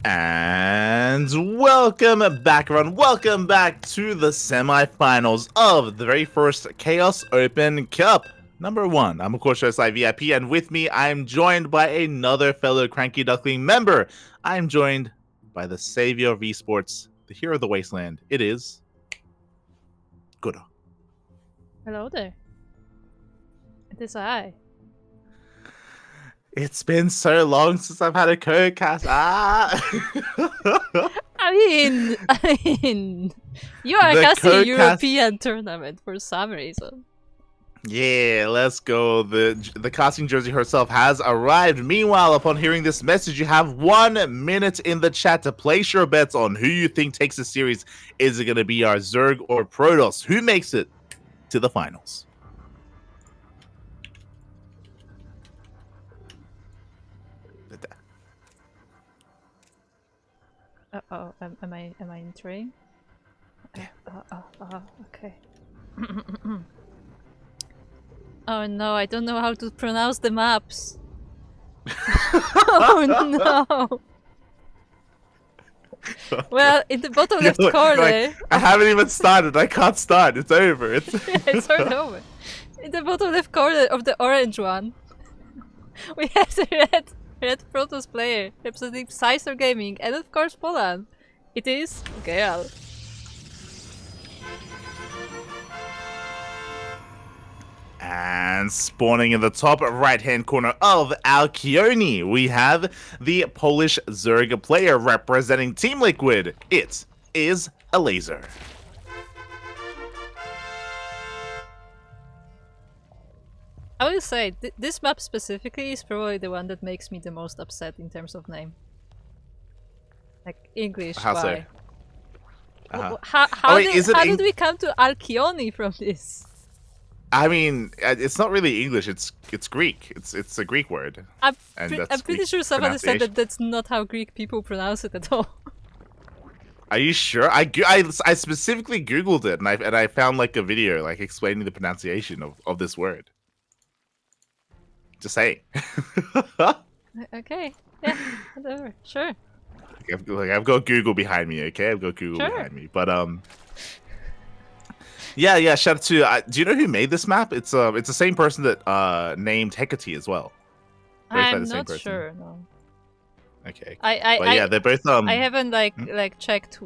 And welcome back, everyone. Welcome back to the semifinals of the very first Chaos Open Cup. Number 1. I'm, of course, your ZvP, and with me, I'm joined by another fellow CranKy Duckling member. I'm joined by the savior of esports, the hero of the wasteland. It is... Gura. Hello there. It is I. It's been so long since I've had a co-cast. I mean, you are casting a European tournament for some reason. Yeah, let's go. The casting jersey herself has arrived. Meanwhile, upon hearing this message, you have 1 minute in the chat to place your bets on who you think takes the series. Is it going to be our Zerg or Protoss? Who makes it to the finals? Uh-oh, am I entering? Yeah. Okay. Oh no, I don't know how to pronounce the maps. Oh no! Well, in the bottom left corner... Like, I haven't even started. I can't start. It's over. It's already over. In the bottom left corner of the orange one, we have the red Protoss player representing Sizer Gaming and of course Poland. It is Gerald. And spawning in the top right-hand corner of Alkioni, we have the Polish Zerg player representing Team Liquid. It is Elazer. I will say, this map specifically is probably the one that makes me the most upset in terms of name. Like, English, How why? So? How did we come to Alkioni from this? I mean, it's not really English. It's Greek. It's a Greek word. I'm pretty sure somebody said that that's not how Greek people pronounce it at all. Are you sure? I specifically Googled it and I found like a video like explaining the pronunciation of this word. Just saying. Okay. Yeah. Whatever. Sure. I've got Google behind me. Okay, I've got Google sure. behind me. But Yeah, shout out to... do you know who made this map? It's the same person that named Hecate as well. I'm not sure, no. Okay. Yeah, they're both... I haven't like checked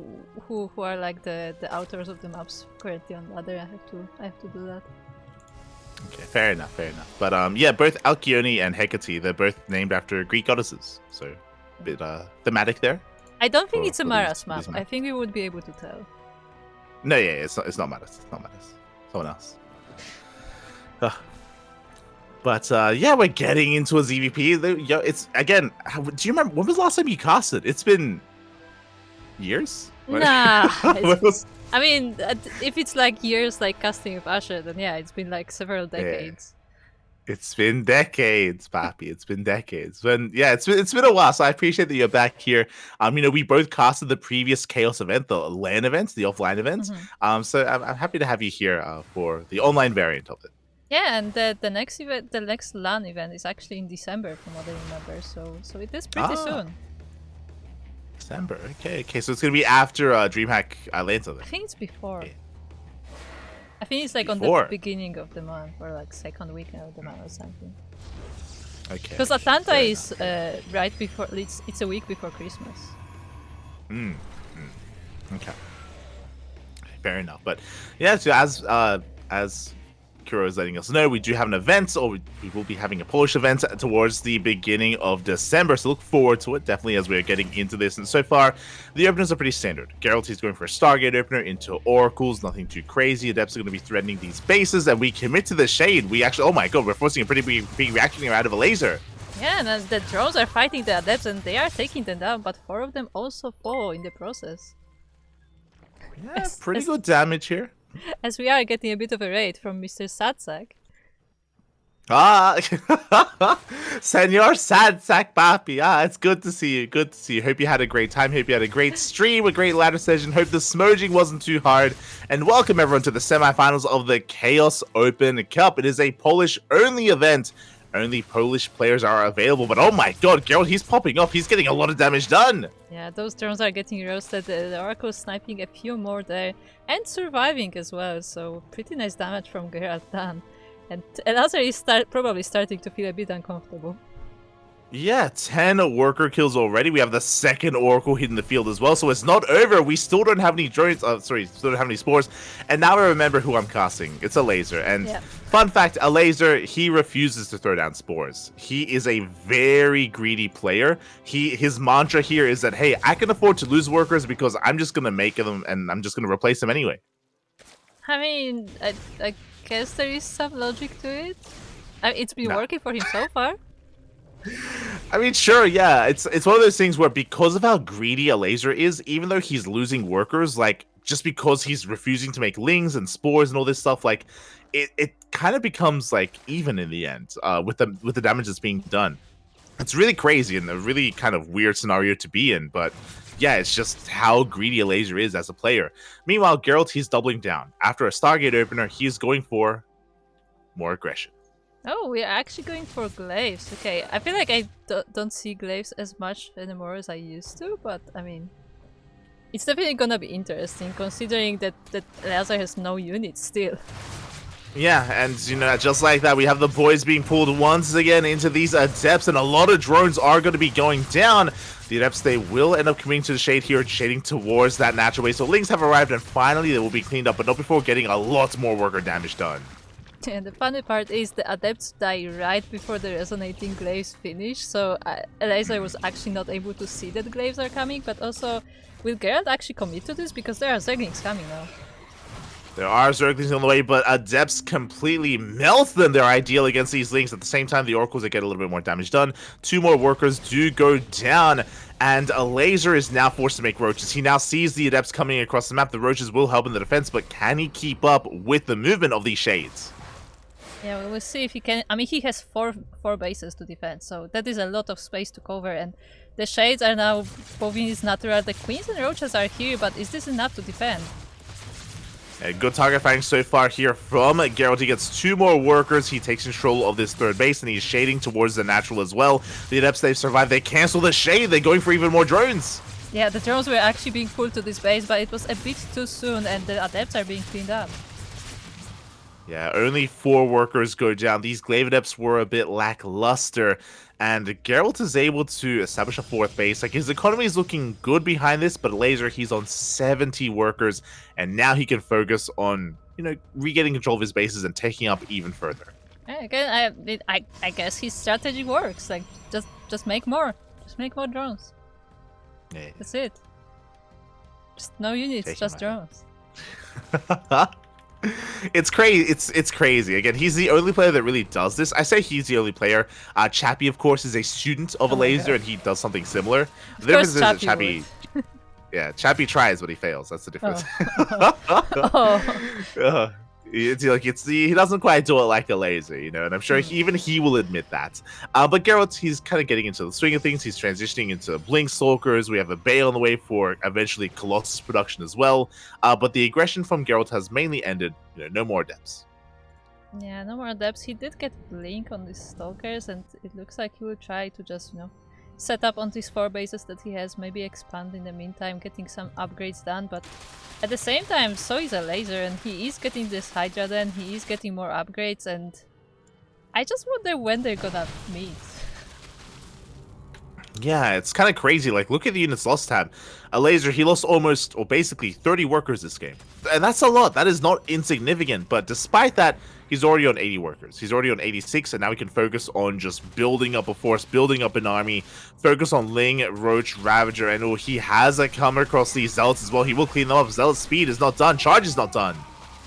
who are like the authors of the maps currently on ladder. I have to do that. Okay, fair enough. But yeah, both Alkioni and Hecate, they're both named after Greek goddesses. So a bit thematic there. I don't think it's a Maras map. I think we would be able to tell. No, yeah, it's not Maras. It's not Maras. Someone else. But yeah, we're getting into a ZvP. It's again. Do you remember when was the last time you casted? It's been years. Nah. I mean, if it's like years like casting with Asher, then yeah, it's been like several decades. Yeah. It's been decades, Papi. It's been decades. Yeah, it's been a while. So I appreciate that you're back here. We both casted the previous Chaos event, the LAN events, the offline events. Mm-hmm. So I'm happy to have you here for the online variant of it. Yeah, and the next event, the next LAN event is actually in December, from what I remember. So it is pretty soon. December. Okay. So it's gonna be after DreamHack Atlanta. Then. I think it's before. Yeah. I think it's like before. On the beginning of the month or like second weekend of the month or something. Okay. Because Atlanta is right before. It's a week before Christmas. Okay. Fair enough. But yeah, so as Kuro is letting us know, we do have an event, or we will be having a Polish event towards the beginning of December, so look forward to it, definitely, as we're getting into this. And so far, the openers are pretty standard. Gerald, he's going for a Stargate opener into Oracles, nothing too crazy. Adepts are going to be threatening these bases, and we commit to the Shade. We actually, oh my god, we're forcing a pretty big reaction here out of Elazer. Yeah, and the drones are fighting the Adepts, and they are taking them down, but 4 of them also fall in the process. Yeah, pretty good damage here. As we are getting a bit of a raid from Mr. Sadsack. Senor Sadsack Papi. It's good to see you. Good to see you. Hope you had a great time. Hope you had a great stream, a great ladder session. Hope the smudging wasn't too hard. And welcome everyone to the semifinals of the Chaos Open Cup. It is a Polish-only event. only Polish players are available. But oh my god, Gerald, he's popping off. He's getting a lot of damage done. Yeah, those drones are getting roasted. The Oracle sniping a few more there and surviving as well. So pretty nice damage from Gerald done. And Elazer is probably starting to feel a bit uncomfortable. Yeah, 10 worker kills already. We have the second Oracle hitting the field as well, so it's not over. We still don't have any drones. Still don't have any spores. And now I remember who I'm casting. It's Elazer. And fun fact, Elazer, he refuses to throw down spores. He is a very greedy player. His mantra here is that, hey, I can afford to lose workers because I'm just gonna make them and I'm just gonna replace them anyway. I mean, I guess there is some logic to it. I mean, it's been working for him so far. I mean, sure, yeah. It's one of those things where because of how greedy Elazer is, even though he's losing workers, like, just because he's refusing to make lings and spores and all this stuff, like, it kind of becomes, like, even in the end, with the damage that's being done. It's really crazy and a really kind of weird scenario to be in, but yeah, it's just how greedy Elazer is as a player. Meanwhile, Gerald, he's doubling down. After a Stargate opener, he's going for more aggression. Oh, we're actually going for glaives. Okay, I feel like I don't see glaives as much anymore as I used to, but I mean, it's definitely gonna be interesting considering that Elazer has no units still. Yeah, and you know, just like that, we have the boys being pulled once again into these adepts, and a lot of drones are going to be going down. The adepts, they will end up coming to the shade here, shading towards that natural way. So lings have arrived, and finally they will be cleaned up, but not before getting a lot more worker damage done. And the funny part is the adepts die right before the resonating glaives finish, so Elazer was actually not able to see that glaives are coming, but also, will Gerald actually commit to this? Because there are Zerglings coming now. There are Zerglings on the way, but adepts completely melt them. They're ideal against these lings. At the same time, the oracles, they get a little bit more damage done. 2 more workers do go down, and Elazer is now forced to make roaches. He now sees the adepts coming across the map. The roaches will help in the defense, but can he keep up with the movement of these shades? Yeah, we will see if he can. I mean, he has four bases to defend, so that is a lot of space to cover, and the shades are now moving his natural. The queens and roaches are here, but is this enough to defend? A good target fighting so far here from Gerald. He gets 2 more workers. He takes control of this third base, and he's shading towards the natural as well. The adepts, they've survived. They cancel the shade. They're going for even more drones. Yeah, the drones were actually being pulled to this base, but it was a bit too soon, and the adepts are being cleaned up. Yeah, only 4 workers go down. These glaive adepts were a bit lackluster, and Geralt is able to establish a 4th base. Like, his economy is looking good behind this, but Elazer, he's on 70 workers, and now he can focus on, you know, regaining control of his bases and taking up even further. Yeah, again, I guess his strategy works. Like, just make more. Just make more drones. Yeah. That's it. Just no units, just drones. It's crazy. It's crazy. Again, he's the only player that really does this. I say he's the only player. Chappie, of course, is a student of Elazer, and he does something similar. The difference is that Chappie, yeah, Chappie tries, but he fails. That's the difference. He doesn't quite do it like Elazer, you know, and I'm sure even he will admit that. But Geralt, he's kind of getting into the swing of things. He's transitioning into Blink Stalkers. We have a Bale on the way for eventually Colossus production as well. But the aggression from Geralt has mainly ended. You know, no more adepts. Yeah, no more adepts. He did get Blink on these Stalkers, and it looks like he will try to just, you know, set up on these 4 bases that he has, maybe expand in the meantime, getting some upgrades done, but at the same time, so is Elazer, and he is getting this Hydra then, he is getting more upgrades, and I just wonder when they're gonna meet. Yeah, it's kind of crazy. Like, look at the units lost tab. Elazer, he lost almost, or basically 30 workers this game. And that's a lot. That is not insignificant. But despite that, he's already on 80 workers. He's already on 86, and now he can focus on just building up a force, building up an army, focus on Ling, Roach, Ravager, and he has a come across these Zealots as well. He will clean them up. Zealot speed is not done. Charge is not done.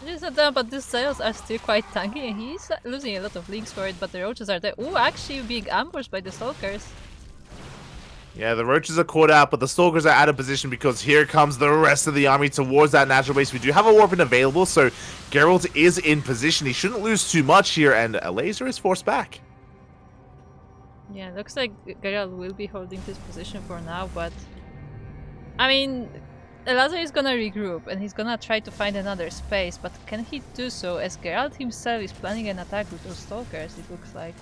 It is not done, but these Zealots are still quite tanky, and he's losing a lot of links for it, but the Roaches are there. Ooh, actually being ambushed by the Stalkers. Yeah, the Roaches are caught out, but the Stalkers are out of position because here comes the rest of the army towards that natural base. We do have a Warpin available, so Geralt is in position. He shouldn't lose too much here, and Elazer is forced back. Yeah, looks like Geralt will be holding this position for now, but I mean, Elazer is gonna regroup, and he's gonna try to find another space, but can he do so as Geralt himself is planning an attack with those Stalkers, it looks like.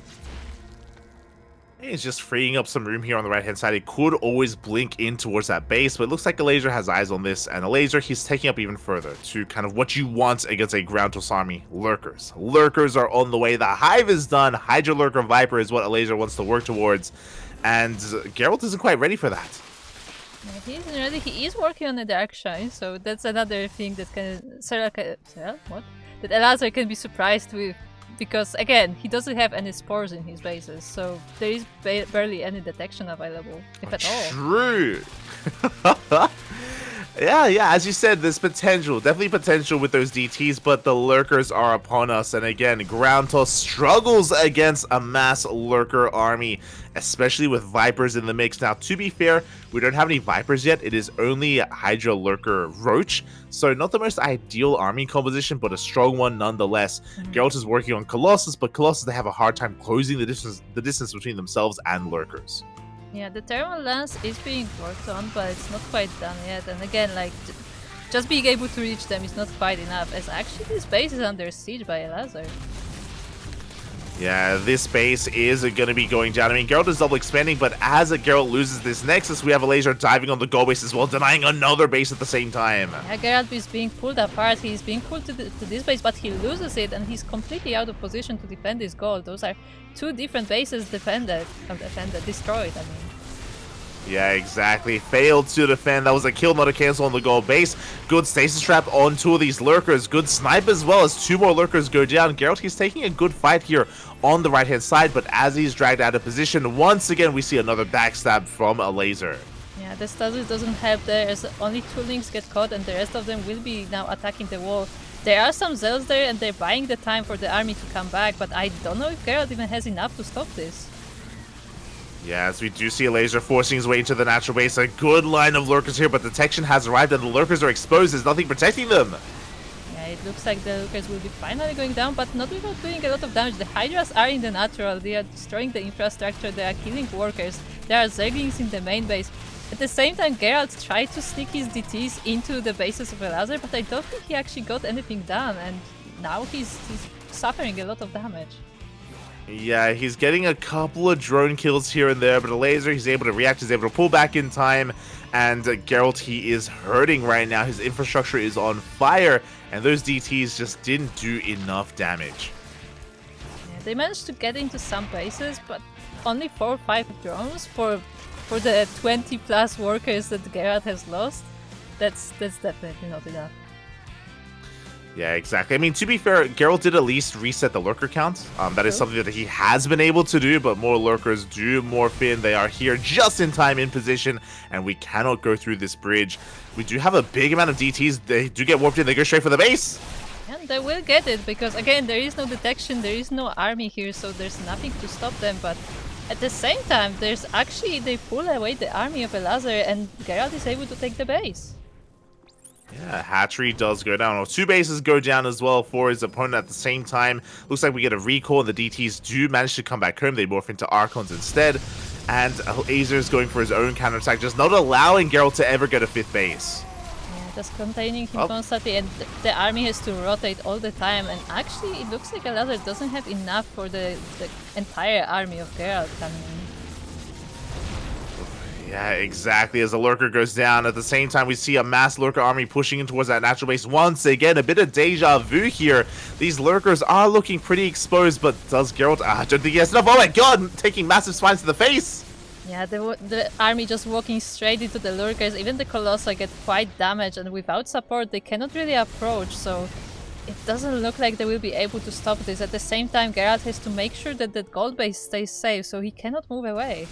He's just freeing up some room here on the right-hand side. He could always blink in towards that base, but it looks like Elazer has eyes on this, and Elazer, he's taking up even further to kind of what you want against a ground toss army. Lurkers. Lurkers are on the way. The Hive is done. Hydra Lurker Viper is what Elazer wants to work towards, and Gerald isn't quite ready for that. Yeah, he isn't ready. He is working on the Dark Shine, so that's another thing that that Elazer can be surprised with. Because again, he doesn't have any spores in his bases, so there is barely any detection available, if at all. True. Yeah, as you said, there's potential, definitely potential with those DTs, but the lurkers are upon us, and again, Ground Toss struggles against a mass lurker army, especially with Vipers in the mix. Now, to be fair, we don't have any Vipers yet. It is only Hydra Lurker Roach, so not the most ideal army composition, but a strong one nonetheless. Geralt is working on Colossus, but Colossus, they have a hard time closing the distance between themselves and lurkers. Yeah, the thermal lance is being worked on, but it's not quite done yet. And again, like, just being able to reach them is not quite enough, as actually this base is under siege by Elazer. Yeah, this base is going to be going down. I mean, Geralt is double expanding, but as Geralt loses this Nexus, we have Elazer diving on the goal base as well, denying another base at the same time. Yeah, Geralt is being pulled apart. He's being pulled to this base, but he loses it, and he's completely out of position to defend his goal. Those are two different bases destroyed, I mean. Yeah, exactly. Failed to defend. That was a kill, not a cancel on the goal base. Good stasis trap on two of these lurkers. Good snipe as well as two more lurkers go down. Geralt, he's taking a good fight here on the right-hand side, but as he's dragged out of position, once again, we see another backstab from Elazer. Yeah, the status doesn't help there, as only two links get caught, and the rest of them will be now attacking the wall. There are some Zeals there, and they're buying the time for the army to come back, but I don't know if Geralt even has enough to stop this. Yeah, as we do see Elazer forcing his way into the natural base. A good line of lurkers here, but detection has arrived and the lurkers are exposed. There's nothing protecting them. Yeah, it looks like the lurkers will be finally going down, but not without doing a lot of damage. The Hydras are in the natural. They are destroying the infrastructure. They are killing workers. There are Zerglings in the main base. At the same time, Geralt tried to sneak his DTs into the bases of Elazer, but I don't think he actually got anything done, and now he's suffering a lot of damage. Yeah, he's getting a couple of drone kills here and there, but Elazer, he's able to react, he's able to pull back in time, and Geralt, he is hurting right now. His infrastructure is on fire, and those DTs just didn't do enough damage. Yeah, they managed to get into some bases, but only 4 or 5 drones for the 20 plus workers that Geralt has lost. That's definitely not enough. Yeah, exactly. I mean, to be fair, Geralt did at least reset the lurker count. That is something that he has been able to do, but more lurkers do morph in. They are here just in time in position, and we cannot go through this bridge. We do have a big amount of DTs. They do get warped in. They go straight for the base. And they will get it, because again, there is no detection, there is no army here, so there's nothing to stop them. But at the same time, they pull away the army of Elazer, and Geralt is able to take the base. Yeah, hatchery does go down. Well, 2 bases go down as well for his opponent at the same time. Looks like we get a recall, and the DTs do manage to come back home. They morph into Archons instead. And Elazer is going for his own counterattack, just not allowing Geralt to ever get a 5th base. Yeah, just containing him constantly, and the army has to rotate all the time. And actually, it looks like Elazer doesn't have enough for the entire army of Geralt coming in. Yeah, exactly. As the lurker goes down, at the same time, we see a mass lurker army pushing in towards that natural base. Once again, a bit of deja vu here. These lurkers are looking pretty exposed, but does Geralt... I don't think he has enough. Oh my god, taking massive spines to the face. Yeah, the army just walking straight into the lurkers. Even the Colossi get quite damaged, and without support, they cannot really approach, so it doesn't look like they will be able to stop this. At the same time, Geralt has to make sure that that gold base stays safe, so he cannot move away.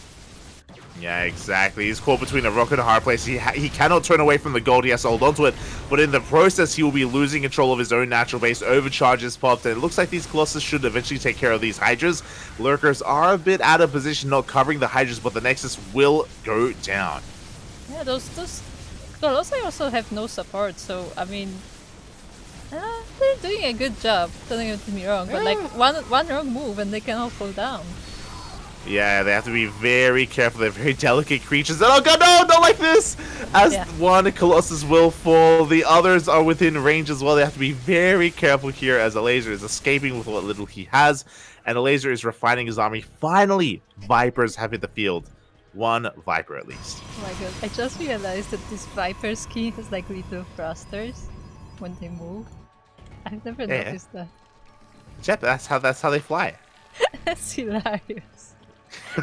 Yeah, exactly. He's caught between a rock and a hard place. He cannot turn away from the gold. He has to hold onto it. But in the process, he will be losing control of his own natural base. Overcharges popped, and it looks like these Colossus should eventually take care of these Hydras. Lurkers are a bit out of position, not covering the Hydras, but the Nexus will go down. Yeah, those Colossi also have no support, so, I mean... they're doing a good job, don't get me wrong, but like, one wrong move and they can all fall down. Yeah, they have to be very careful. They're very delicate creatures. And oh god, no, not like this! As Yeah. one Colossus will fall, the others are within range as well. They have to be very careful here as Elazer is escaping with what little he has. And Elazer is refining his army. Finally, Vipers have hit the field. One Viper at least. Oh my god, I just realized that this Viper skin has like little thrusters when they move. I've never Yeah. noticed that. Jet, that's how they fly. That's hilarious.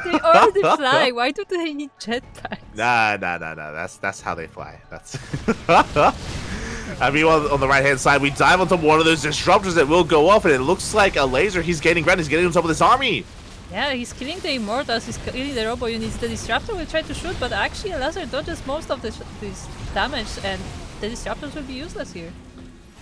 They already fly, why do they need jetpacks? Nah. That's how they fly. That's. I mean, on the right hand side, we dive on top of one of those disruptors that will go off, and it looks like Elazer. He's gaining ground. He's getting on top of this army. Yeah, he's killing the Immortals, he's killing the Robo units. The Disruptor will try to shoot, but actually Elazer dodges most of this damage, and the Disruptors will be useless here.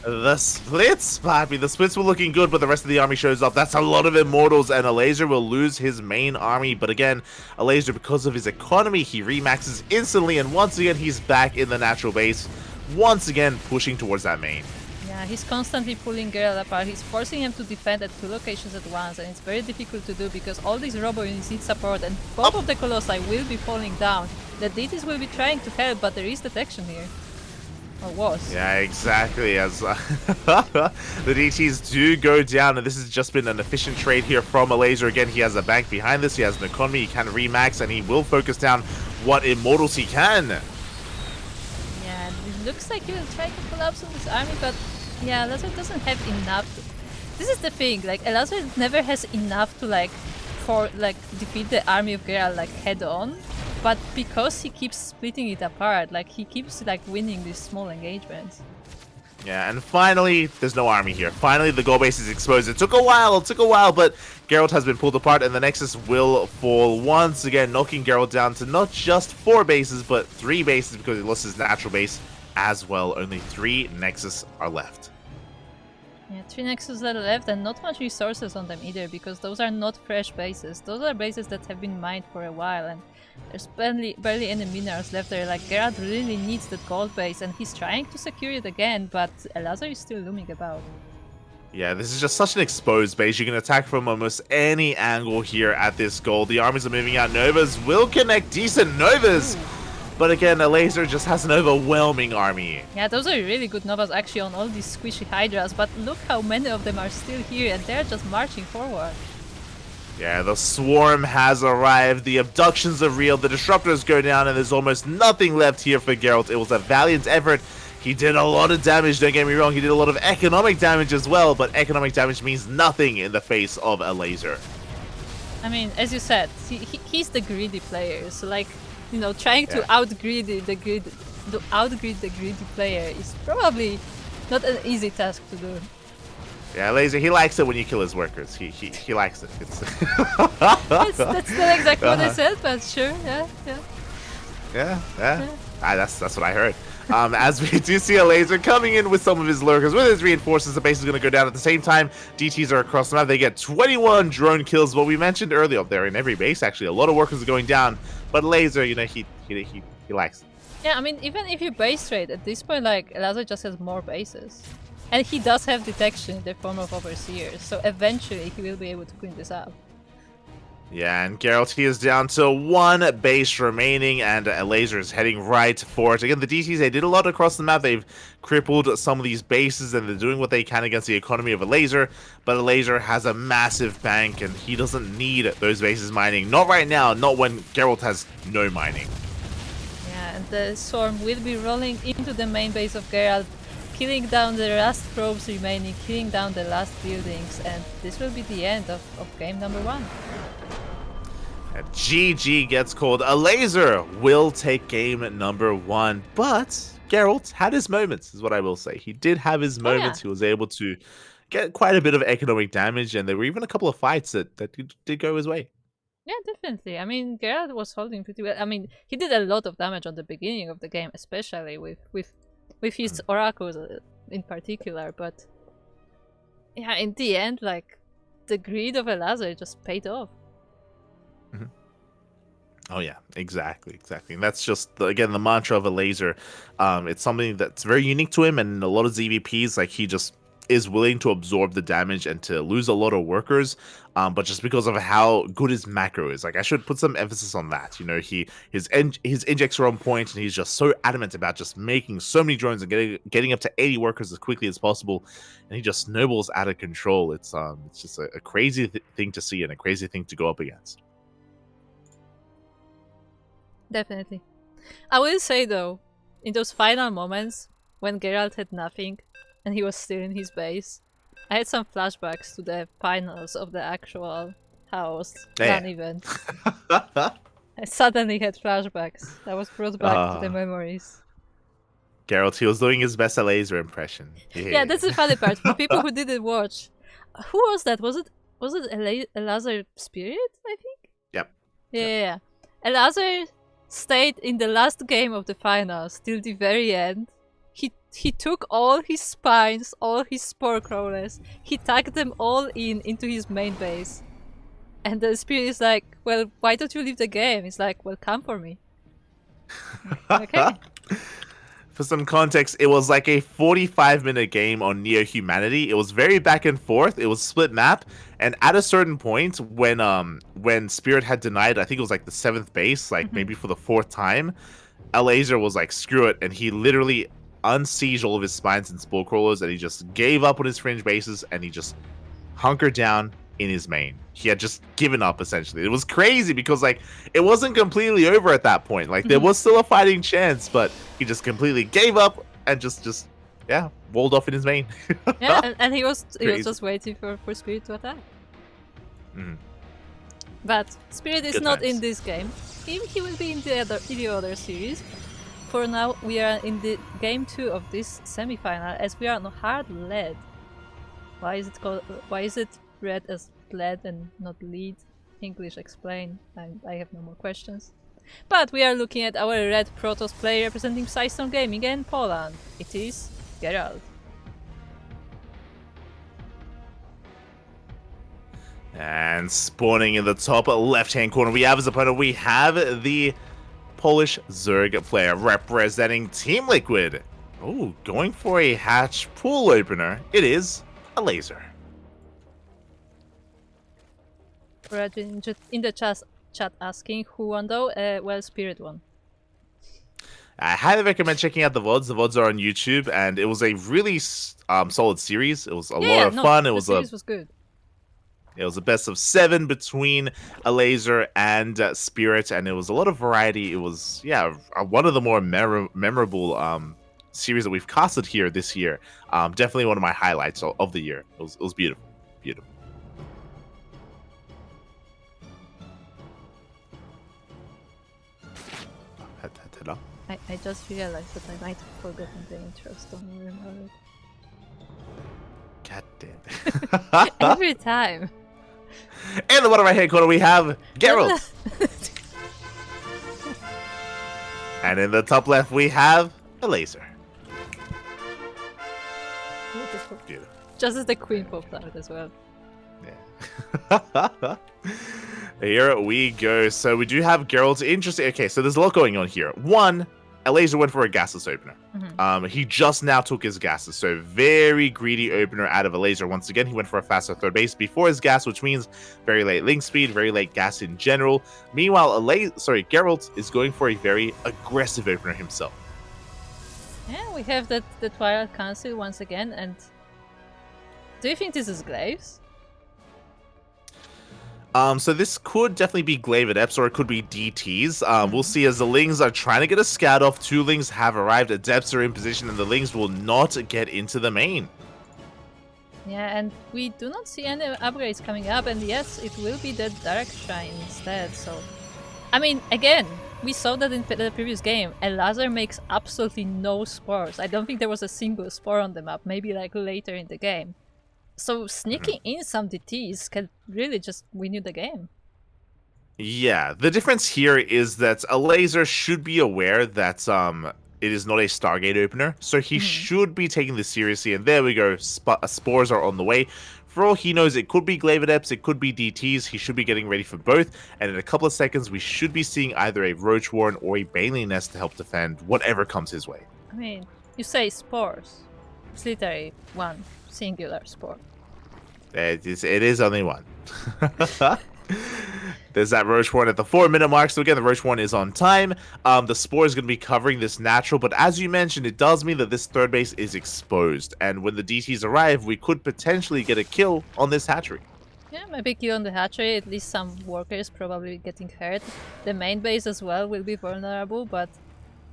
The splits, Papi. The splits were looking good, but the rest of the army shows up. That's a lot of Immortals, and Elazer will lose his main army. But again, Elazer, because of his economy, he remaxes instantly, and once again, he's back in the natural base. Once again, pushing towards that main. Yeah, he's constantly pulling Gerald apart. He's forcing him to defend at 2 locations at once, and it's very difficult to do because all these Robo units need support, and both of the Colossi will be falling down. The DTs will be trying to help, but there is detection here. Or was. Yeah, exactly. As the DTs do go down, and this has just been an efficient trade here from Elazer. Again, he has a bank behind this. He has an economy. He can remax, and he will focus down what Immortals he can. Yeah, it looks like he will try to collapse on this army, but yeah, Elazer doesn't have enough. This is the thing, like Elazer never has enough to defeat the army of Gerald like head on, but because he keeps splitting it apart, like he keeps like winning these small engagements. Yeah, and finally, there's no army here. Finally, the goal base is exposed. It took a while, but Gerald has been pulled apart, and the Nexus will fall once again, knocking Gerald down to not just 4 bases, but 3 bases because he lost his natural base as well. Only 3 Nexus are left. Yeah, 3 Nexus are left, and not much resources on them either, because those are not fresh bases. Those are bases that have been mined for a while, and there's barely any minerals left there. Like, Gerald really needs that gold base, and he's trying to secure it again, but Elazer is still looming about. Yeah, this is just such an exposed base. You can attack from almost any angle here at this goal. The armies are moving out. Novas will connect decent Novas. Ooh. But again, Elazer just has an overwhelming army. Yeah, those are really good Novas actually on all these squishy Hydras, but look how many of them are still here, and they're just marching forward. Yeah, the swarm has arrived, the abductions are real, the disruptors go down, and there's almost nothing left here for Geralt. It was a valiant effort. He did a lot of damage, don't get me wrong, he did a lot of economic damage as well, but economic damage means nothing in the face of Elazer. I mean, as you said, he's the greedy player, so like, you know, trying to outgrid the greedy player is probably not an easy task to do. Yeah, Elazer, he likes it when you kill his workers. He likes it. That's not exactly what I said, but sure, yeah. That's what I heard. As we do see Elazer coming in with some of his lurkers, with his reinforcements, the base is going to go down at the same time. DTs are across the map. They get 21 drone kills. What we mentioned earlier, there in every base, actually, a lot of workers are going down. But Elazer, you know, he likes it. Yeah, I mean, even if you base trade, at this point, like, Elazer just has more bases. And he does have detection in the form of Overseers, so eventually he will be able to clean this up. Yeah, and Geralt, he is down to 1 base remaining, and Elazer is heading right for it. Again, the DTs, they did a lot across the map. They've crippled some of these bases, and they're doing what they can against the economy of Elazer. But Elazer has a massive bank, and he doesn't need those bases mining. Not right now, not when Geralt has no mining. Yeah, and the swarm will be rolling into the main base of Geralt, killing down the last probes remaining, killing down the last buildings, and this will be the end of game number 1. And GG gets called. Elazer will take game number 1, but Geralt had his moments, is what I will say. He did have his moments. He was able to get quite a bit of economic damage, and there were even a couple of fights that did go his way. Yeah, definitely. I mean, Geralt was holding pretty well. I mean, he did a lot of damage on the beginning of the game, especially with his oracles in particular, but yeah, in the end, like, the greed of Elazer just paid off. Oh yeah, exactly. And that's just, again, the mantra of Elazer. It's something that's very unique to him, and a lot of ZvPs, like, he just is willing to absorb the damage and to lose a lot of workers, but just because of how good his macro is. Like, I should put some emphasis on that. You know, his injects are on point, and he's just so adamant about just making so many drones and getting up to 80 workers as quickly as possible, and he just snowballs out of control. It's just a crazy thing to see and a crazy thing to go up against. Definitely. I will say though, in those final moments when Gerald had nothing and he was still in his base, I had some flashbacks to the finals of the actual house LAN event. I suddenly had flashbacks. I was brought back to the memories. Gerald, he was doing his best Elazer impression. Yeah, that's the funny part. For people who didn't watch, who was that? Was it Elazer Spirit? I think. Yep. Yeah. Elazer stayed in the last game of the finals till the very end. He took all his spines, all his spore crawlers. He tagged them all into his main base. And the Spirit is like, well, why don't you leave the game? He's like, well, come for me. Okay. For some context, it was like a 45-minute game on Neo Humanity. It was very back and forth. It was split map, and at a certain point, when Spirit had denied, I think it was like the 7th base, like maybe for the 4th time, Elazer was like, screw it, and he literally unsieged all of his spines and spore crawlers, and he just gave up on his fringe bases, and he just hunkered down in his main. He had just given up, essentially. It was crazy because, like, it wasn't completely over at that point. Like, there was still a fighting chance, but he just completely gave up and just walled off in his main. Yeah, and he was just waiting for Spirit to attack. But Spirit is not in this game. He will be in the other series. For now, we are in the game 2 of this semi-final, as we are on hard lead. Why is it read as lead and not lead? English explain. I have no more questions. But we are looking at our red Protoss player representing System Gaming in Poland. It is Gerald. And spawning in the top left-hand corner, we have his opponent. We have the Polish Zerg player representing Team Liquid. Oh, going for a hatch pool opener. It is Elazer. In the chat asking who won though. Well, Spirit won. I highly recommend checking out the VODs. The VODs are on YouTube, and it was a really solid series. It was a lot of fun. The series was good. It was a best of 7 between Elazer and Spirit, and it was a lot of variety. It was, one of the more memorable series that we've casted here this year. Definitely one of my highlights of the year. It was beautiful. Beautiful. I just realized that I might have forgotten the intro, so don't worry about it. God damn. Every time. In the bottom right hand corner, we have Gerald. And in the top left, we have Elazer. Beautiful. Beautiful. Just as the queen popped out as well. Yeah. Here we go. So we do have Gerald's interesting. Okay, so there's a lot going on here. One, Elazer went for a gasless opener. He just now took his gases, so very greedy opener out of Elazer. Once again, he went for a faster 3rd base before his gas, which means very late link speed, very late gas in general. Meanwhile, Gerald is going for a very aggressive opener himself. Yeah, we have the Twilight Council once again, and do you think this is Glaives? So this could definitely be Glaive Adepts, or it could be DTs. We'll see as the Lings are trying to get a scout off. 2 Lings have arrived. Adepts are in position, and the Lings will not get into the main. Yeah, and we do not see any upgrades coming up, and yes, it will be the Dark Shrine instead, so... I mean, again, we saw that in the previous game. Elazer makes absolutely no spores. I don't think there was a single spore on the map, maybe like later in the game. So sneaking in some DTs can really just win you the game. Yeah, the difference here is that Elazer should be aware that it is not a Stargate opener, so he should be taking this seriously. And there we go, spores are on the way. For all he knows, it could be Glaive Adepts, it could be DTs. He should be getting ready for both. And in a couple of seconds, we should be seeing either a Roach Warren or a Baneling Nest to help defend whatever comes his way. I mean, you say spores. It's literally one singular sport. It is only one. There's that Roach Horn at the 4-minute mark. So again, the Roach Horn is on time. The Spore is going to be covering this natural, but as you mentioned, it does mean that this third base is exposed. And when the DTs arrive, we could potentially get a kill on this hatchery. Yeah, maybe kill on the hatchery, at least some workers probably getting hurt. The main base as well will be vulnerable, but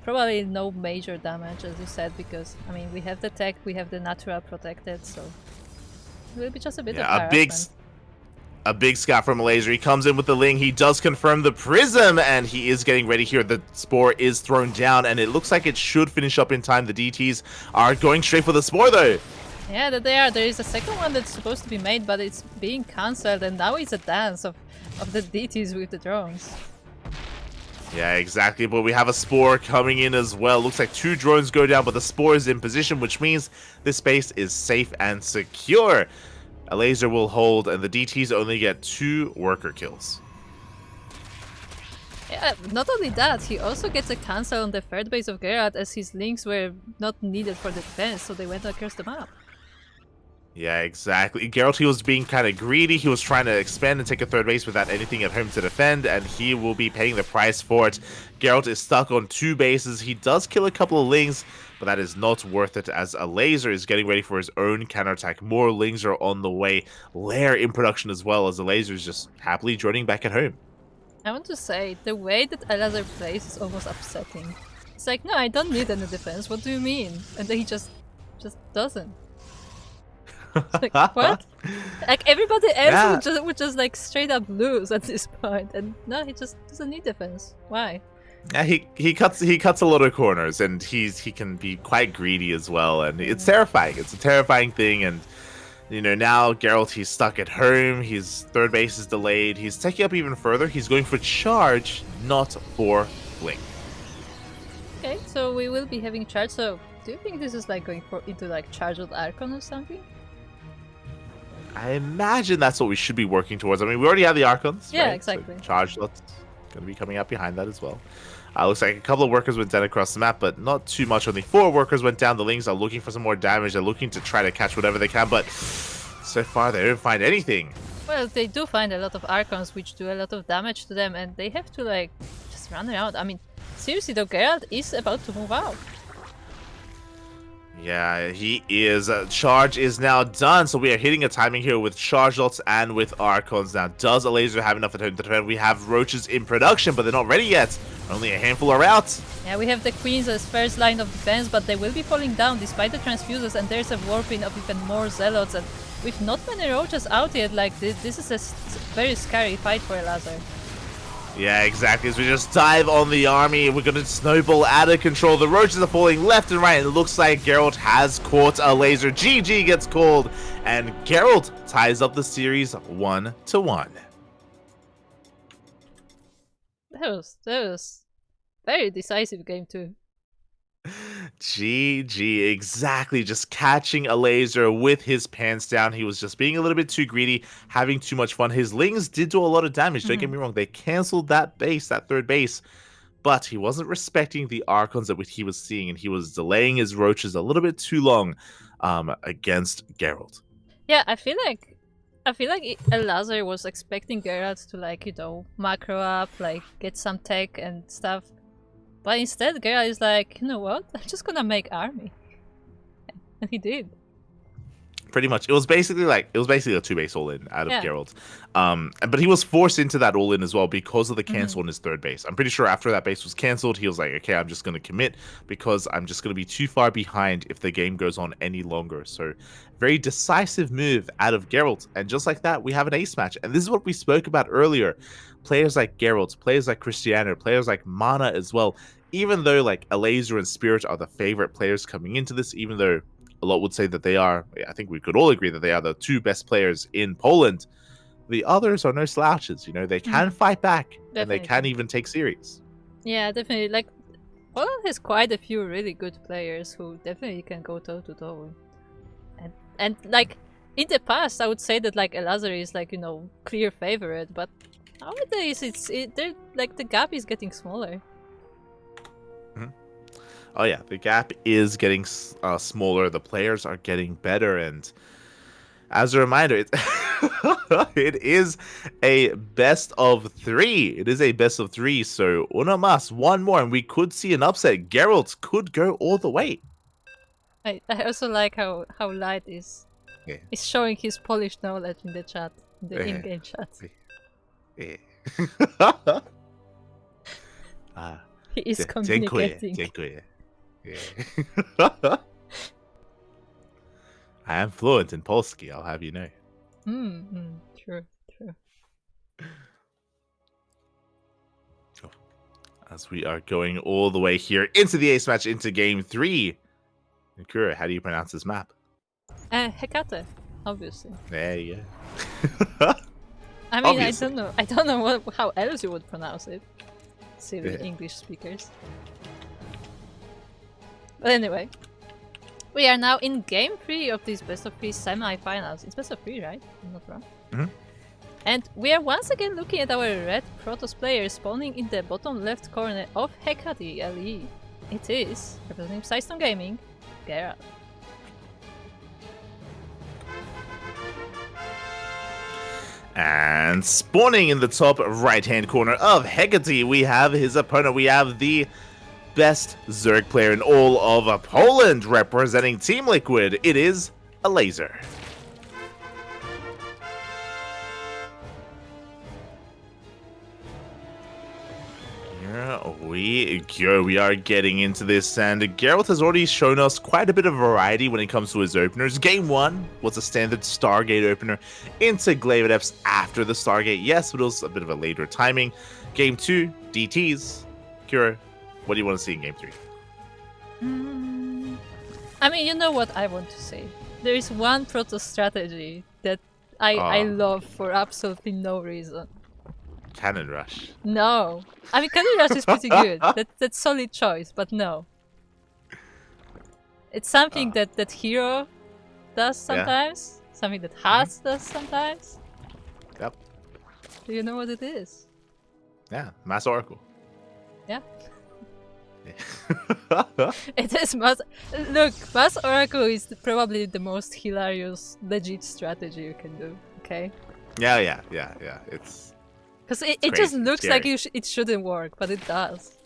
probably no major damage, as you said, because, I mean, we have the tech, we have the natural protected, so it will be just a bit of harassment. A big scout from Elazer. He comes in with the Ling. He does confirm the Prism, and he is getting ready here. The Spore is thrown down, and it looks like it should finish up in time. The DTs are going straight for the Spore, though. Yeah, that they are. There is a second one that's supposed to be made, but it's being cancelled, and now it's a dance of the DTs with the drones. Yeah, exactly. But we have a Spore coming in as well. Looks like 2 drones go down, but the Spore is in position, which means this space is safe and secure. Elazer will hold, and the DTs only get 2 worker kills. Yeah, not only that, he also gets a cancel on the third base of Gerald, as his links were not needed for the defense, so they went across the map. Yeah, exactly. Gerald, he was being kind of greedy. He was trying to expand and take a third base without anything at home to defend, and he will be paying the price for it. Gerald is stuck on 2 bases. He does kill a couple of Lings, but that is not worth it, as Elazer is getting ready for his own counterattack. More Lings are on the way. Lair in production as well, as Elazer is just happily joining back at home. I want to say, the way that Elazer plays is almost upsetting. It's like, no, I don't need any defense, what do you mean? And then he just doesn't. Like, what? Like, everybody else would just like straight up lose at this point, and no, he just doesn't need defense. Why? Yeah, he cuts a lot of corners, and he can be quite greedy as well, and it's terrifying. It's a terrifying thing, and you know, now Gerald, he's stuck at home. His third base is delayed. He's taking up even further. He's going for charge, not for blink. Okay, so we will be having charge. So, do you think this is like going into like charge with Archon or something? I imagine that's what we should be working towards. I mean, we already have the Archons. Yeah, right? exactly. So charge lot's going to be coming out behind that as well. Looks like a couple of workers went down across the map, but not too much. Only 4 workers went down. The Lings are looking for some more damage. They're looking to try to catch whatever they can, but so far they don't find anything. Well, they do find a lot of Archons, which do a lot of damage to them, and they have to like just run around. I mean, seriously though, Gerald is about to move out. Yeah, he is. Charge is now done, so we are hitting a timing here with charge lots and with Archons. Now, does Elazer have enough at home to defend? We have Roaches in production, but they're not ready yet. Only a handful are out. Yeah, we have the Queens as first line of defense, but they will be falling down despite the transfuses, and there's a warping of even more Zealots, and with not many Roaches out yet, like this is a very scary fight for Elazer. Yeah, exactly. As we just dive on the army, we're going to snowball out of control. The Roaches are falling left and right. It looks like Gerald has caught Elazer. GG gets called, and Gerald ties up the series 1-1. That was very decisive game too. GG, exactly. Just catching Elazer with his pants down. He was just being a little bit too greedy, having too much fun. His Lings did do a lot of damage. Don't get me wrong. They canceled that base, that third base, but he wasn't respecting the Archons that he was seeing, and he was delaying his Roaches a little bit too long against Gerald. Yeah, I feel like Elazer was expecting Gerald to, like, you know, macro up, like get some tech and stuff. But instead, Gerald is like, you know what? I'm just gonna make army, and he did. Pretty much, it was basically a 2-base all-in out of Gerald, but he was forced into that all-in as well because of the cancel on his third base. I'm pretty sure after that base was cancelled, he was like, okay, I'm just gonna commit because I'm just gonna be too far behind if the game goes on any longer. So, very decisive move out of Gerald, and just like that, we have an ace match. And this is what we spoke about earlier. Players like Gerald, players like Cristiano, players like Mana as well. Even though like Elazer and Spirit are the favorite players coming into this, even though a lot would say that they are, I think we could all agree that they are the 2 best players in Poland, the others are no slouches. You know, they can fight back, definitely. And they can even take series. Yeah, definitely. Like, Poland has quite a few really good players who definitely can go toe to toe. And like in the past, I would say that like Elazer is like, you know, clear favorite, but nowadays they're like the gap is getting smaller. Oh yeah, the gap is getting smaller. The players are getting better, and as a reminder, it is a best of 3. It is a best of 3. So una más, one more, and we could see an upset. Gerald could go all the way. I also like how Light is showing his Polish knowledge in the chat, in the in-game chat. He is communicating. Dziękuję. Yeah. I am fluent in Polski, I'll have you know. True. As we are going all the way here into the ace match, into game 3. Kura, how do you pronounce this map? Hecate, obviously. There you go. I mean, Obviously. I don't know how else you would pronounce it. Silly English speakers. But anyway, we are now in game 3 of these best of 3 semi-finals. It's best of 3, right? I'm not wrong. And we are once again looking at our red Protoss player spawning in the bottom left corner of Hecate LE. It is, representing System Gaming, Gerald. And spawning in the top right-hand corner of Hecate, we have his opponent. We have the best Zerg player in all of Poland, representing Team Liquid. It is Elazer. Here we go. We are getting into this, and Gerald has already shown us quite a bit of variety when it comes to his openers. Game 1 was a standard Stargate opener into Glaive Adepts after the Stargate, yes, but it was a bit of a later timing. Game 2, DTs. Kira, what do you want to see in Game 3? I mean, you know what I want to say. There is one Protoss strategy that I love for absolutely no reason. Cannon Rush. No. I mean, Cannon Rush is pretty good. That's solid choice, but no. It's something that Hero does sometimes. Something that Hearts does sometimes. Yep. Do you know what it is? Yeah, Mass Oracle. Yeah. It is Mass... Look, Mass Oracle is probably the most hilarious, legit strategy you can do, okay? Yeah. It's... Because it just looks like it shouldn't work, but it does.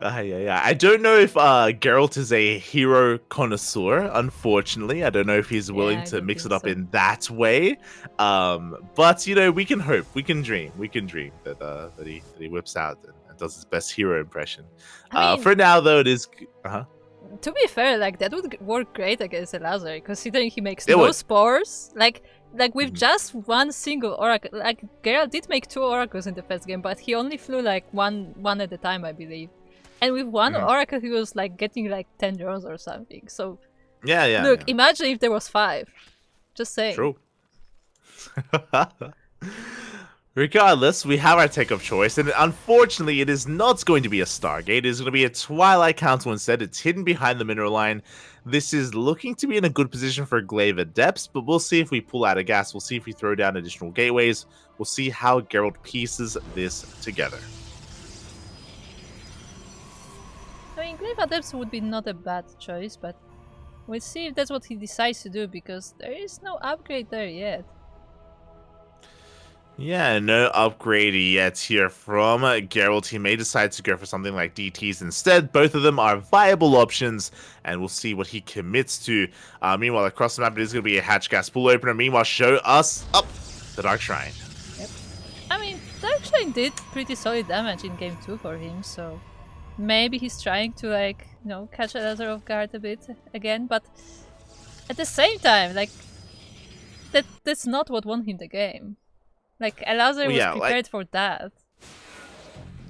Yeah. I don't know if Geralt is a hero connoisseur, unfortunately. I don't know if he's willing to mix it up in that way. But, you know, we can hope. We can dream. That he whips out and does his best hero impression. I mean, for now, though, it is... To be fair, like, that would work great against Elazer, considering he makes no spores. Like with just one single oracle. Like, Geralt did make 2 oracles in the first game, but he only flew like one at a time, I believe. And with one oracle, he was like getting like 10 drones or something. So look, imagine if there was 5. Just saying. True. Regardless, we have our tech of choice, and unfortunately, it is not going to be a Stargate. It is going to be a Twilight Council instead. It's hidden behind the mineral line. This is looking to be in a good position for Glaive Adepts, but we'll see if we pull out a gas. We'll see if we throw down additional gateways. We'll see how Gerald pieces this together. I mean, Glaive Adepts would be not a bad choice, but we'll see if that's what he decides to do, because there is no upgrade there yet. Yeah, no upgrade yet here from Gerald. He may decide to go for something like DTs instead. Both of them are viable options, and we'll see what he commits to. Meanwhile, across the map, it is going to be a hatch gas pool opener. Meanwhile, show us up the Dark Shrine. Yep. I mean, Dark Shrine did pretty solid damage in game 2 for him, so maybe he's trying to, like, you know, catch Elazer off guard a bit again, but at the same time, like, that's not what won him the game. Like, Elazer was prepared for that.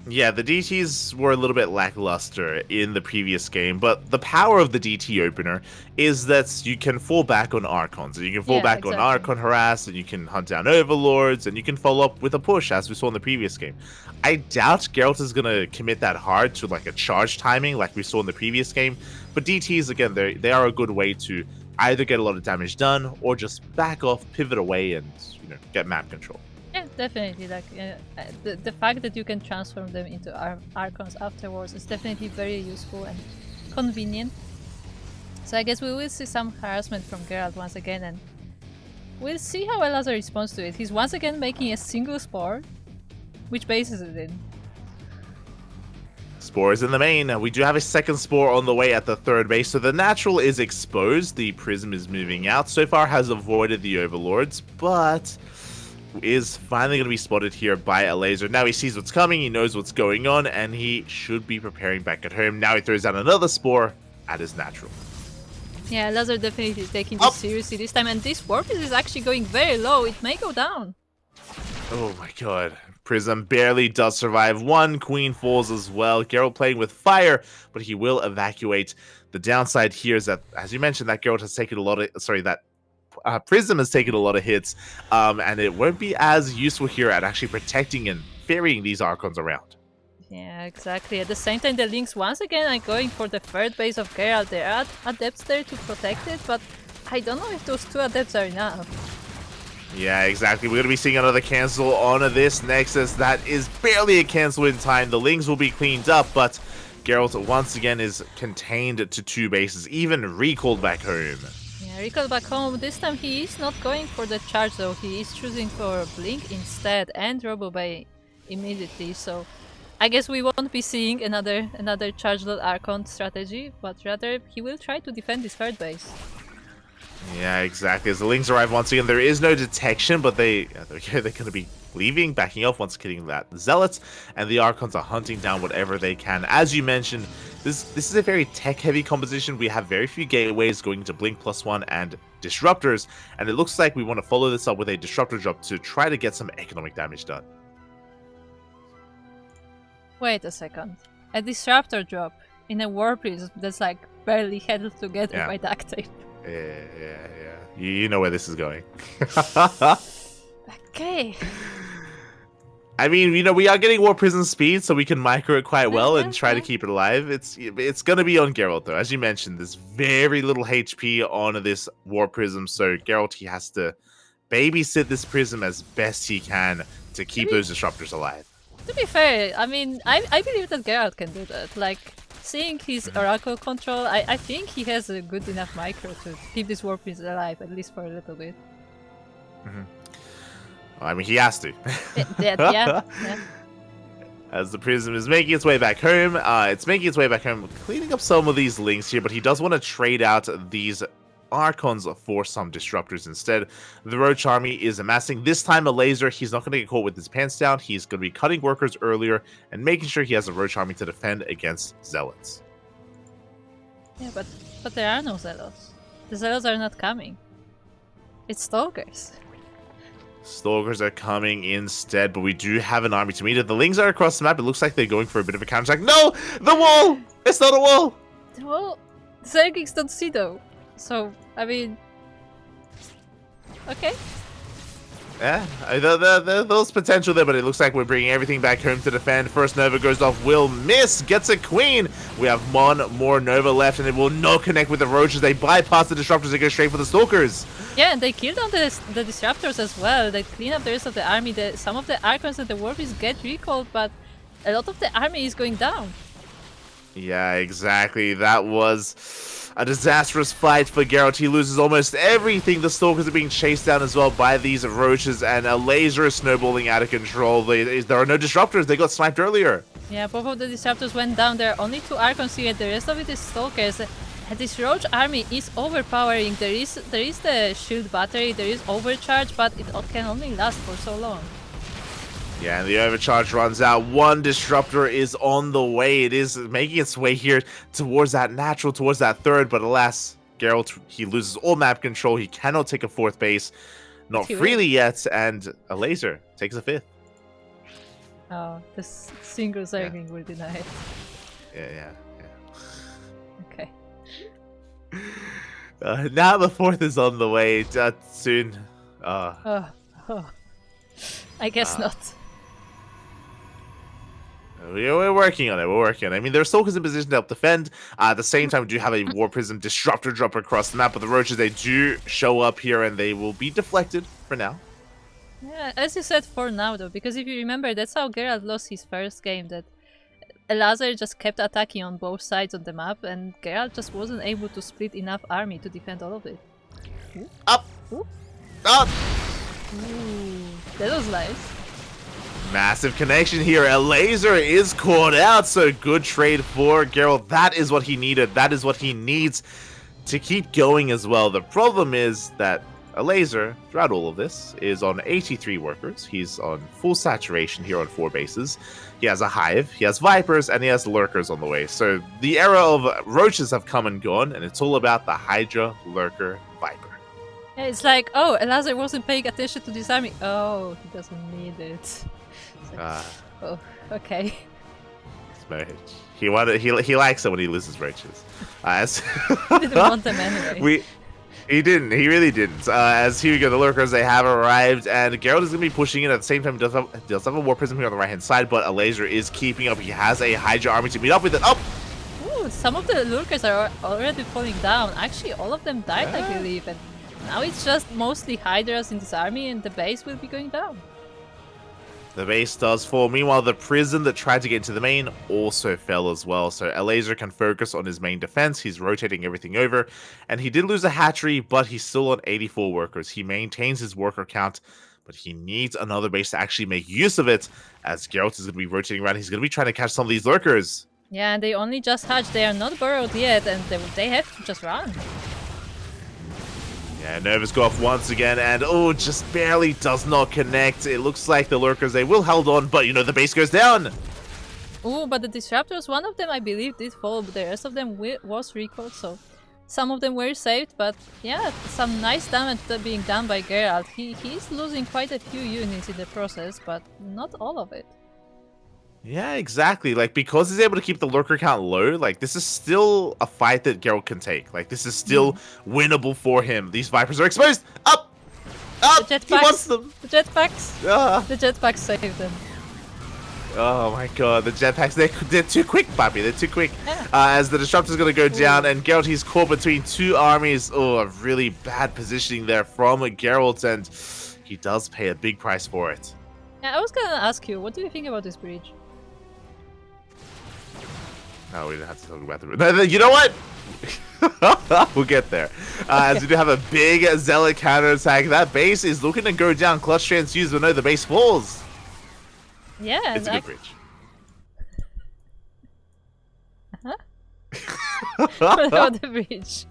Yeah, the DTs were a little bit lackluster in the previous game, but the power of the DT opener is that you can fall back on Archons, and you can fall back on Archon Harass, and you can hunt down Overlords, and you can follow up with a push, as we saw in the previous game. I doubt Geralt is going to commit that hard to, like, a charge timing like we saw in the previous game, but DTs, again, they are a good way to either get a lot of damage done, or just back off, pivot away, and, you know, get map control. Yeah, Definitely, like the fact that you can transform them into Archons afterwards is definitely very useful and convenient. So I guess we will see some harassment from Gerald once again, and we'll see how Elazer responds to it. He's once again making a single spore. Which base is it in? Spores in the main. We do have a second spore on the way at the third base, so the natural is exposed. The prism is moving out. So far has avoided the overlords, but is finally going to be spotted here by Elazer. Now he sees what's coming, he knows what's going on, and he should be preparing back at home. Now he throws down another spore at his natural. Yeah, Elazer definitely taking this seriously this time, and this warp is actually going very low. It may go down. Oh my god. Prism barely does survive. One queen falls as well. Gerald playing with fire, but he will evacuate. The downside here is that, as you mentioned, that Gerald has taken a lot of... Sorry, that Prism has taken a lot of hits, and it won't be as useful here at actually protecting and ferrying these Archons around. Yeah, exactly. At the same time, the Lynx once again are going for the third base of Gerald. There are adepts there to protect it, but I don't know if those two adepts are enough. Yeah, exactly. We're going to be seeing another cancel on this Nexus. That is barely a cancel in time. The Lings will be cleaned up, but Geralt once again is contained to 2 bases, even recalled back home. Yeah, recalled back home. This time he is not going for the charge though. He is choosing for Blink instead and Robo Bay immediately. So I guess we won't be seeing another charge load Archon strategy, but rather he will try to defend his third base. Yeah, exactly. As the Lings arrive once again, there is no detection, but they're going to be leaving, backing off once getting that Zealots, and the Archons are hunting down whatever they can. As you mentioned, this is a very tech-heavy composition. We have very few gateways going into Blink +1 and Disruptors, and it looks like we want to follow this up with a Disruptor drop to try to get some economic damage done. Wait a second. A Disruptor drop in a War Prism that's like barely held together by duct tape. Yeah. You know where this is going. Okay. I mean, we are getting War Prism speed, so we can micro it quite well and try to keep it alive. It's going to be on Geralt, though. As you mentioned, there's very little HP on this War Prism, so Geralt, he has to babysit this Prism as best he can to keep those Disruptors alive. To be fair, I mean, I believe that Geralt can do that. Like, seeing his Oracle control, I think he has a good enough micro to keep this War Prism alive, at least for a little bit. I mean, he has to. Yeah. As the Prism is making its way back home, cleaning up some of these links here, but he does want to trade out these Archons for some Disruptors instead. The Roach army is amassing. This time, Elazer, he's not going to get caught with his pants down. He's going to be cutting workers earlier and making sure he has a Roach army to defend against Zealots. Yeah, but there are no Zealots. The Zealots are not coming. It's Stalkers. Stalkers are coming instead, but we do have an army to meet it. The Lings are across the map. It looks like they're going for a bit of a counterattack. No! The wall! It's not a wall! The wall? The Zerglings don't see though. So, I mean... Okay. Yeah, there's potential there, but it looks like we're bringing everything back home to defend. First Nova goes off, will miss, gets a queen. We have one more Nova left, and it will not connect with the Roaches. They bypass the Disruptors and go straight for the Stalkers. Yeah, and they killed on the Disruptors as well. They clean up the rest of the army. Some of the Archons and the Warpies get recalled, but a lot of the army is going down. Yeah, exactly. That was a disastrous fight for Geralt. He loses almost everything. The Stalkers are being chased down as well by these Roaches, and Elazer is snowballing out of control. There are no Disruptors. They got sniped earlier. Yeah, both of the Disruptors went down. There are only 2 Archons here. The rest of it is Stalkers. And this Roach army is overpowering. There is the shield battery, there is overcharge, but it can only last for so long. Yeah, and the overcharge runs out. One Disruptor is on the way. It is making its way here towards that natural, towards that third, but alas, Geralt, he loses all map control. He cannot take a 4th base, not freely yet, and Elazer takes a 5th. Oh, the single Zergling will deny it. Yeah. Okay. Now the 4th is on the way soon. I guess not. We're working on it. I mean, there's Stalkers in position to help defend. At the same time, we do have a War Prism Disruptor drop across the map, but the Roaches, they do show up here, and they will be deflected for now. Yeah, as you said, for now though, because if you remember, that's how Gerald lost his first game. That Elazer just kept attacking on both sides of the map, and Gerald just wasn't able to split enough army to defend all of it. Ooh. Up! Ooh. Up! Ooh, that was nice. Massive connection here. Elazer is caught out, so good trade for Gerald. That is what he needed. That is what he needs to keep going as well. The problem is that Elazer, throughout all of this, is on 83 workers. He's on full saturation here on 4 bases. He has a hive, he has vipers, and he has lurkers on the way. So the era of roaches have come and gone, and it's all about the Hydra, Lurker, Viper. Yeah, it's like, oh, Elazer wasn't paying attention to this army. Oh, he doesn't need it. It's like, oh, okay. He likes it when he loses roaches. He didn't want them anyway. He didn't. He really didn't. As here we go, the lurkers, they have arrived, and Gerald is going to be pushing in at the same time. He does have a war prism here on the right-hand side, but Elazer is keeping up. He has a Hydra army to meet up with it. Up! Ooh, some of the lurkers are already falling down. Actually, all of them died, I believe, and now it's just mostly Hydras in this army, and the base will be going down. The base does fall. Meanwhile, the prison that tried to get into the main also fell as well. So Elazer can focus on his main defense. He's rotating everything over. And he did lose a hatchery, but he's still on 84 workers. He maintains his worker count, but he needs another base to actually make use of it. As Geralt is going to be rotating around, he's going to be trying to catch some of these lurkers. Yeah, and they only just hatched. They are not burrowed yet, and they have to just run. Yeah, Nervous go off once again, and oh, just barely does not connect. It looks like the lurkers, they will hold on, but you know, the base goes down. Oh, but the disruptors, one of them I believe did fall, but the rest of them was recalled, so some of them were saved, but yeah, some nice damage being done by Gerald. He's losing quite a few units in the process, but not all of it. Yeah, exactly. Like, because he's able to keep the lurker count low, like, this is still a fight that Geralt can take. Like, this is still winnable for him. These Vipers are exposed! Up! Up! The He wants them! The jetpacks! The jetpacks saved them. Oh my god, the jetpacks, they're too quick, Papi. They're too quick. Yeah. As the Disruptor's going to go down, and Geralt, he's caught between 2 armies. Oh, a really bad positioning there from Geralt, and he does pay a big price for it. Yeah, I was gonna ask you, what do you think about this bridge? No, we don't have to talk about the... You know what? We'll get there. As we do have a big Zealot counterattack. That base is looking to go down. Clutch transfuse, but no, the base falls. Yeah, it's a good bridge. What about the bridge?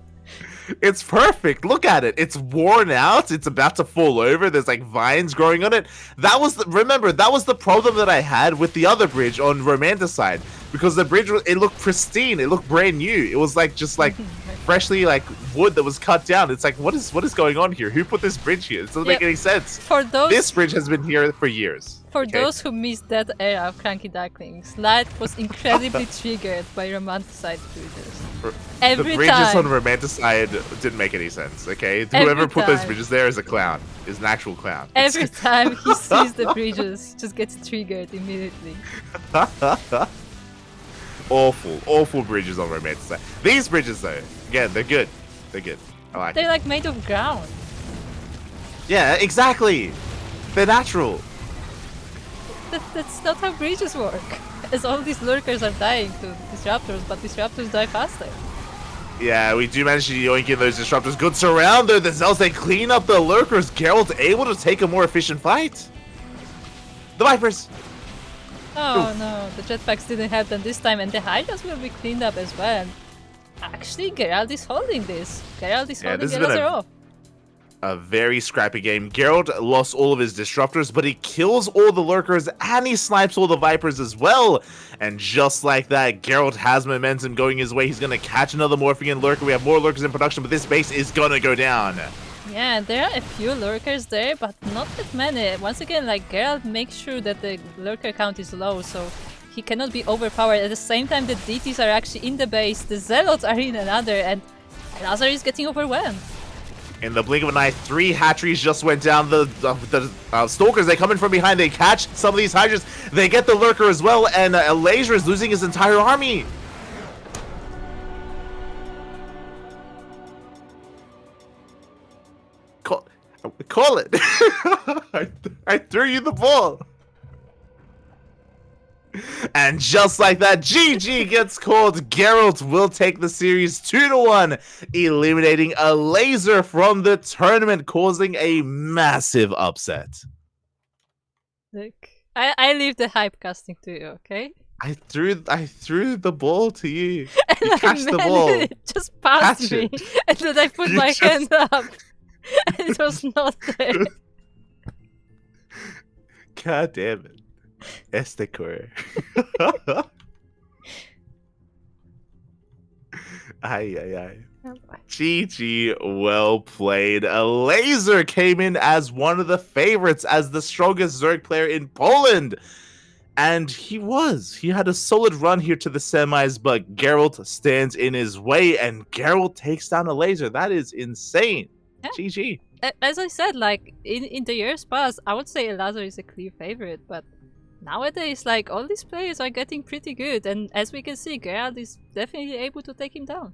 It's perfect. Look at it. It's worn out. It's about to fall over. There's like vines growing on it. That was remember, that was the problem that I had with the other bridge on Romanticide, because the bridge it looked pristine. It looked brand new. It was like just like freshly like wood that was cut down. It's like what is going on here? Who put this bridge here? It doesn't make any sense. For those This bridge has been here for years. For those who missed that era of CranKy Ducklings, Light was incredibly triggered by Romanticide bridges. The bridges on Romanticide didn't make any sense, okay? Whoever put those bridges there is a clown. Is an actual clown. Every time he sees the bridges, just gets triggered immediately. Awful bridges on Romanticide. These bridges, though, again, they're good. They're good. I like They're like made of ground. Yeah, exactly. They're natural. That's not how bridges work. As all these lurkers are dying to disruptors, but disruptors die faster. Yeah, we do manage to yoink in those disruptors. Good surround though. The Zells, they clean up the lurkers. Gerald's able to take a more efficient fight. The Vipers. Oh no, the jetpacks didn't help them this time, and the Hydras will be cleaned up as well. Actually, Gerald is holding this. Gerald is holding Elazer off. A very scrappy game. Gerald lost all of his disruptors, but he kills all the lurkers and he snipes all the vipers as well. And just like that, Gerald has momentum going his way. He's going to catch another Morphian lurker. We have more lurkers in production, but this base is going to go down. Yeah, there are a few lurkers there, but not that many. Once again, like, Gerald makes sure that the lurker count is low, so he cannot be overpowered. At the same time, the DTs are actually in the base, the Zealots are in another, and Elazer is getting overwhelmed. In the blink of an eye, 3 hatcheries just went down. The Stalkers, they come in from behind. They catch some of these Hydras. They get the Lurker as well, and Elazer is losing his entire army. Call it. I threw you the ball. And just like that, GG gets called. Gerald will take the series 2-1, eliminating Elazer from the tournament, causing a massive upset. Look, I leave the hype casting to you, okay? I threw the ball to you. And You catch the man, ball. it just passed Catch me, it. and then I put You my just- hand up, and it was not there. God damn it. Este core. Ay. GG, well played. Elazer came in as one of the favorites, as the strongest Zerg player in Poland. And he had a solid run here to the semis, but Gerald stands in his way, and Gerald takes down Elazer. That is insane. Yeah. GG. As I said, like in the years past, I would say Elazer is a clear favorite, but nowadays, like all these players are getting pretty good, and as we can see, Gerald is definitely able to take him down.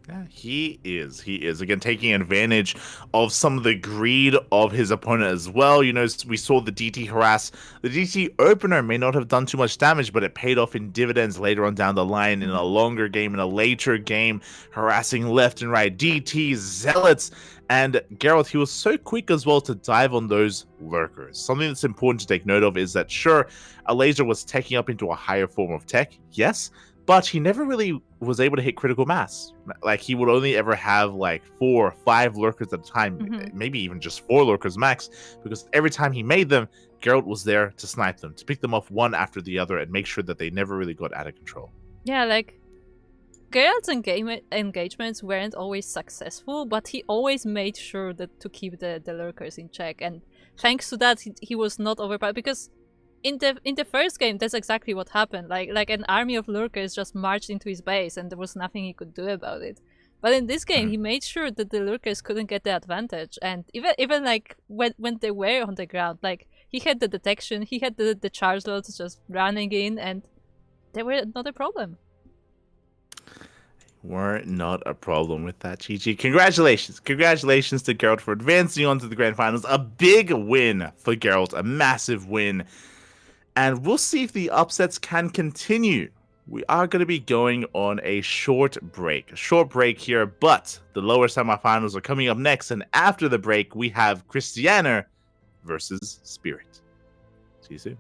Yeah, he is. Again, taking advantage of some of the greed of his opponent as well. You know, we saw the DT harass. The DT opener may not have done too much damage, but it paid off in dividends later on down the line in a longer game, in a later game, harassing left and right DTs, zealots. And Gerald, he was so quick as well to dive on those lurkers. Something that's important to take note of is that, sure, Elazer was teching up into a higher form of tech, yes, but he never really was able to hit critical mass. Like, he would only ever have like 4 or 5 lurkers at a time, maybe even just 4 lurkers max, because every time he made them, Gerald was there to snipe them, to pick them off one after the other and make sure that they never really got out of control. Yeah, like Gerald's engagements weren't always successful, but he always made sure that to keep the lurkers in check, and thanks to that, he was not overpowered, because in the first game, that's exactly what happened. Like an army of lurkers just marched into his base, and there was nothing he could do about it. But in this game, he made sure that the lurkers couldn't get the advantage, and even like when they were on the ground, like he had the detection, he had the charge loads just running in, and they were not a problem. Were not a problem with that, GG. Congratulations to Gerald for advancing on to the grand finals. A big win for Gerald, a massive win. And we'll see if the upsets can continue. We are going to be going on a short break here, but the lower semifinals are coming up next. And after the break, we have Christiana versus Spirit. See you soon.